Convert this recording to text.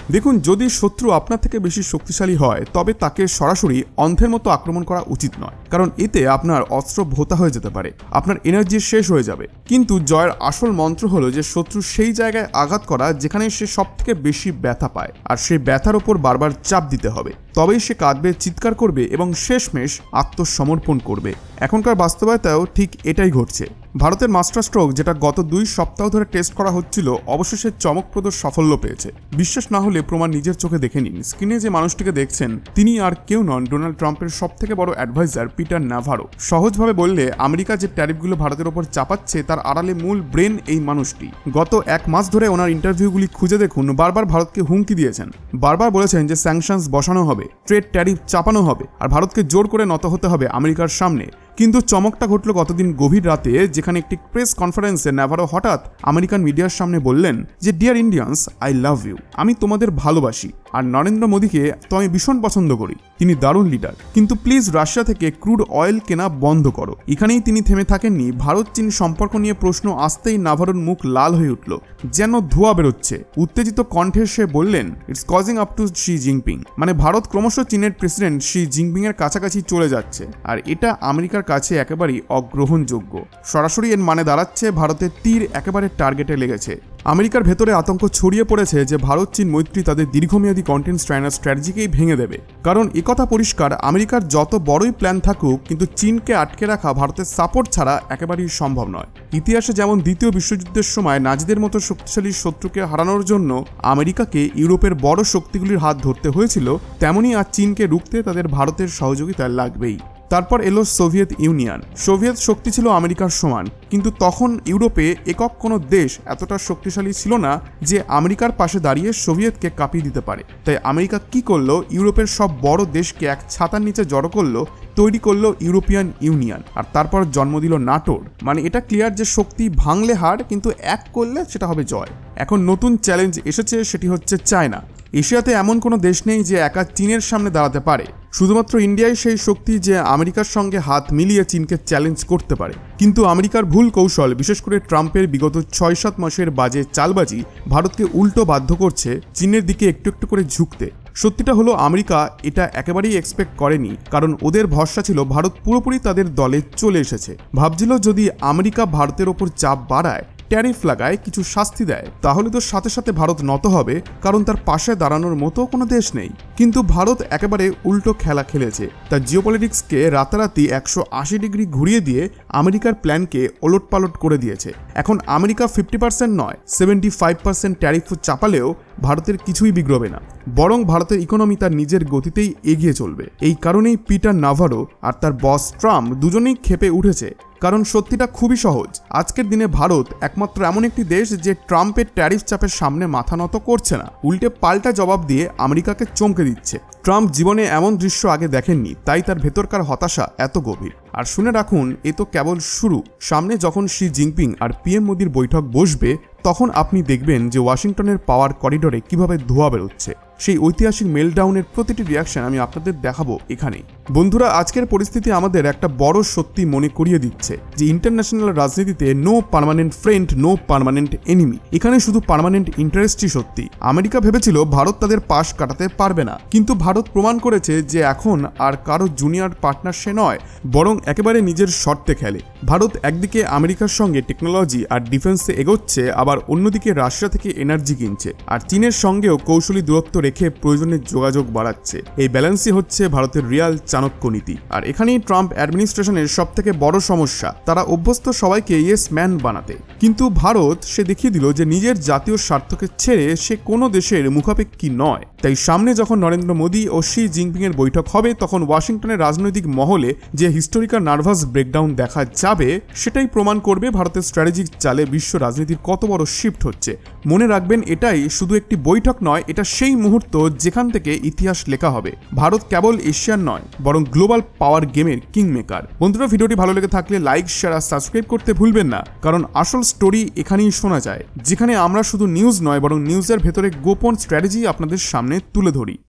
দেখুন, যদি শত্রু আপনার থেকে বেশি শক্তিশালী হয় তবে তাকে সরাসরি অন্ধের মতো আক্রমণ করা উচিত নয়, কারণ এতে আপনার অস্ত্র ভোতা হয়ে যেতে পারে, আপনার এনার্জি শেষ হয়ে যাবে। কিন্তু জয়ের আসল মন্ত্র হলো যে শত্রু সেই জায়গায় আঘাত করা যেখানে সে সব থেকে বেশি ব্যথা পায়, আর সেই ব্যথার ওপর বারবার চাপ দিতে হবে। তবেই সে কাঁদবে, চিৎকার করবে এবং শেষমেশ আত্মসমর্পণ করবে। এখনকার বাস্তবতায়ও ঠিক এটাই ঘটছে। ভারতের মাস্টার স্ট্রোক, যেটা গত 2 সপ্তাহ ধরে টেস্ট করা হচ্ছিল, অবশেষে চমকপ্রদ সাফল্য পেয়েছে। বিশ্বাস না হলে প্রমাণ নিজের চোখে দেখে নিন। স্ক্রিনে যে মানুষটিকে দেখছেন তিনি আর কেউ নন, ডোনাল্ড ট্রাম্পের সবথেকে বড় অ্যাডভাইজার পিটার নাভারো। সহজভাবে বললে, আমেরিকা যে ট্যারিফগুলো ভারতের ওপর চাপাচ্ছে তার আড়ালে মূল ব্রেন এই মানুষটি। গত 1 মাস ধরে ওনার ইন্টারভিউগুলি খুঁজে দেখুন, বারবার ভারতকে হুমকি দিয়েছেন, বারবার বলেছেন যে স্যাংশনস বসানো হবে, ট্রেড ট্যারিফ চাপানো হবে, আর ভারতকে জোর করে নত হতে হবে আমেরিকার সামনে। কিন্তু চমকটা ঘটল গতদিন গভীর রাতে, যেখানে একটি প্রেস কনফারেন্সে নাভারো হঠাৎ আমেরিকান মিডিয়ার সামনে বললেন যে dear Indians, I love you, আমি তোমাদের ভালোবাসি, আর নরেন্দ্র মোদীকে তো আমি ভীষণ পছন্দ করি, তিনি দারুণ লিডার, কিন্তু প্লিজ রাশিয়া থেকে ক্রুড অয়েল কেনা বন্ধ করো। এখানেই তিনি থেমে থাকেননি। ভারত চীন সম্পর্ক নিয়ে প্রশ্ন আসতেই নাভারোর মুখ লাল হয়ে উঠল, যেন ধোঁয়া বেরোচ্ছে। উত্তেজিত কণ্ঠে সে বললেন, it's causing up to Xi Jinping, মানে ভারত ক্রমশ চীনের প্রেসিডেন্ট শি জিনপিং এর কাছাকাছি চলে যাচ্ছে, আর এটা আমেরিকার কাছে একেবারেই অগ্রহণযোগ্য। সরাসরি এর মানে দাঁড়াচ্ছে ভারতের তীর একেবারে টার্গেটে লেগেছে। আমেরিকার ভেতরে আতঙ্ক ছড়িয়ে পড়েছে যে ভারত চীন মৈত্রী তাদের দীর্ঘমেয়াদী কন্টেন্ট স্ট্র্যাটেজিকেই ভেঙে দেবে। কারণ একথা পরিষ্কার, আমেরিকার যত বড়ই প্ল্যান থাকুক, কিন্তু চীনকে আটকে রাখা ভারতের সাপোর্ট ছাড়া একেবারেই সম্ভব নয়। ইতিহাসে যেমন দ্বিতীয় বিশ্বযুদ্ধের সময় নাজিদের মতো শক্তিশালী শত্রুকে হারানোর জন্য আমেরিকাকে ইউরোপের বড় শক্তিগুলির হাত ধরতে হয়েছিল, তেমনই আজ চীনকে রুখতে তাদের ভারতের সহযোগিতা লাগবেই। তারপর এলো সোভিয়েত ইউনিয়ন। সোভিয়েত শক্তি ছিল আমেরিকার সমান, কিন্তু তখন ইউরোপে একক কোনো দেশ এতটা শক্তিশালী ছিল না যে আমেরিকার পাশে দাঁড়িয়ে সোভিয়েতকে কাঁপিয়ে দিতে পারে। তাই আমেরিকা কি করলো, ইউরোপের সব বড় দেশকে এক ছাতার নিচে জড়ো করলো, তৈরি করলো ইউরোপিয়ান ইউনিয়ন, আর তারপর জন্ম দিল নাটোর। মানে এটা ক্লিয়ার যে শক্তি ভাঙলে হার, কিন্তু এক করলে সেটা হবে জয়। এখন নতুন চ্যালেঞ্জ এসেছে, সেটি হচ্ছে চায়না। এশিয়াতে এমন কোনো দেশ নেই যে একা চীনের সামনে দাঁড়াতে পারে। শুধুমাত্র ইন্ডিয়াই সেই শক্তি যে আমেরিকার সঙ্গে হাত মিলিয়ে চীনকে চ্যালেঞ্জ করতে পারে। কিন্তু আমেরিকার ভুল কৌশল, বিশেষ করে ট্রাম্পের বিগত 6-7 মাসের বাজে চালবাজি, ভারতকে উল্টো বাধ্য করছে চীনের দিকে একটু একটু করে ঝুঁকতে। সত্যিটা হলো আমেরিকা এটা একেবারেই এক্সপেক্ট করেনি, কারণ ওদের ভরসা ছিল ভারত পুরোপুরি তাদের দলে চলে এসেছে। ভাবছিল যদি আমেরিকা ভারতের ওপর চাপ বাড়ায়, ট্যারিফ লাগায়, কিছু শাস্তি দেয়, তাহলে তো সাথে সাথে ভারত নত হবে, কারণ তার পাশে দাঁড়ানোর মতো কোনো দেশ নেই। কিন্তু ভারত একেবারে উল্টো খেলা খেলেছে। তার জিওপলিটিক্সকে রাতারাতি 180 ডিগ্রি ঘুরিয়ে দিয়ে আমেরিকার প্ল্যানকে ওলটপালট করে দিয়েছে। এখন আমেরিকা 50% নয় 75% ট্যারিফ চাপালেও ভারতের কিছুই বিগড়বে না, বরং ভারতের ইকোনমি তার নিজের গতিতেই এগিয়ে চলবে। এই কারণেই পিটার নাভারো আর তার বস ট্রাম্প দুজনেই ক্ষেপে উঠেছে। কারণ সত্যিটা খুবই সহজ, আজকের দিনে ভারত একমাত্র এমন একটি দেশ যে ট্রাম্পের ট্যারিফ চাপের সামনে মাথা নত করছে না, উল্টে পাল্টা জবাব দিয়ে আমেরিকাকে চমকে দিচ্ছে। ট্রাম্প জীবনে এমন দৃশ্য আগে দেখেননি, তাই তার ভেতরকার হতাশা এত গভীর। আর শুনে রাখুন, এ তো কেবল শুরু। সামনে যখন শি জিনপিং আর পিএম মোদির বৈঠক বসবে, তখন আপনি দেখবেন যে ওয়াশিংটনের পাওয়ার করিডোরে কিভাবে ধোঁয়া বেরোচ্ছে। সেই ঐতিহাসিক মেলডাউনের প্রতিটি রিয়াকশন আমি আপনাদের দেখাবো এখানেই। বন্ধুরা, আজকের পরিস্থিতি আমাদের একটা বড় সত্যি মনে করিয়ে দিচ্ছে যে ইন্টারন্যাশনাল রাজনীতিতে no permanent friend, no permanent enemy. এখানে শুধু পার্মানেন্ট ইন্টারেস্টই সত্যি। আমেরিকা ভেবেছিল ভারত তাদের পাশ কাটাতে পারবে না, কিন্তু ভারত প্রমাণ করেছে যে এখন আর কারো জুনিয়র পার্টনার সে নয়, বরং একেবারে নিজের শর্তে খেলে। ভারত একদিকে আমেরিকার সঙ্গে টেকনোলজি আর ডিফেন্সে এগোচ্ছে, আবার অন্যদিকে রাশিয়া থেকে এনার্জি কিনছে, আর চীনের সঙ্গেও কৌশলী দূরত্ব রেখে প্রয়োজনের যোগাযোগ বাড়াচ্ছে। এই ব্যালেন্সই হচ্ছে ভারতের রিয়াল চাণক্য নীতি। আর এখানেই ট্রাম্প অ্যাডমিনিস্ট্রেশনের সব থেকে বড় সমস্যা, তারা অভ্যস্ত সবাইকে ইয়েস ম্যান বানাতে। কিন্তু ভারত সে দেখিয়ে দিল যে নিজের জাতীয় স্বার্থকে ছেড়ে সে কোনো দেশের মুখাপেক্ষী নয়। তাই সামনে যখন নরেন্দ্র মোদী ও শি জিনপিং এর বৈঠক হবে, তখন ওয়াশিংটনের রাজনৈতিক মহলে যে হিস্টোরিক্যাল নার্ভাস ব্রেকডাউন দেখা যাবে, সেটাই প্রমাণ করবে ভারতের স্ট্র্যাটেজিক চালে বিশ্ব রাজনীতির কত বড় শিফট হচ্ছে। মনে রাখবেন, এটাই শুধু একটি বৈঠক নয়, এটা সেই মুহূর্ত যেখান থেকে ইতিহাস লেখা হবে। ভারত কেবল এশিয়ান নয়, বরং গ্লোবাল পাওয়ার গেমের কিং মেকার। বন্ধুরা, ভিডিওটি ভালো লেগে থাকলে লাইক, শেয়ার আর সাবস্ক্রাইব করতে ভুলবেন না, কারণ আসল স্টোরি এখানেই শোনা যায়, যেখানে আমরা শুধু নিউজ নয়, বরং নিউজের ভেতরে গোপন স্ট্র্যাটেজি আপনাদের সামনে তুলে ধরি।